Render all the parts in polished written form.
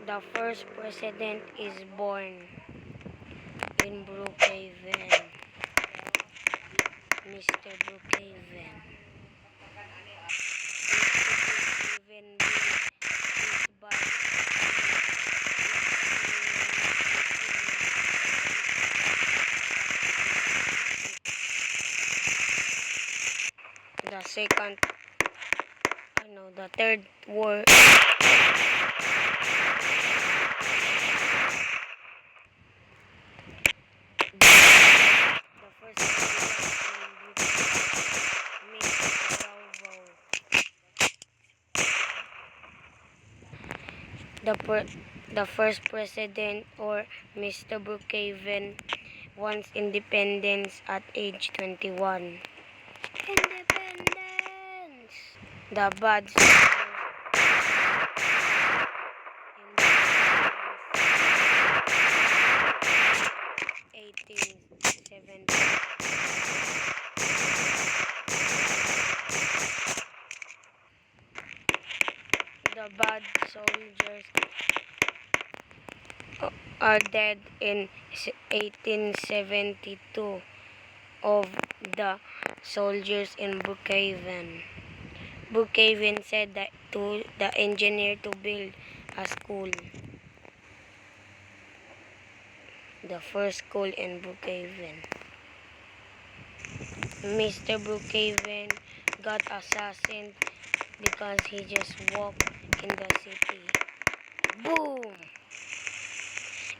The first president is born in Brookhaven. Mr. Brookhaven. Mr. Brookhaven is by the second, the third war. The first the first president or Mr. Brookhaven wants independence at age 21. Independence! The bad soldiers in the 1870. The bad soldiers are dead in 1872 of the soldiers in Brookhaven. Brookhaven said that to the engineer to build a school. The first school in Brookhaven. Mr. Brookhaven got assassinated because he just walked in the city. Boom!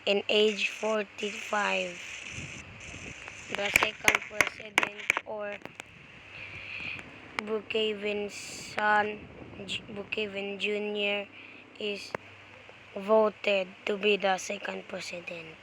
In age 45. The second president or Brookhaven's son, Brookhaven Jr., is voted to be the second president.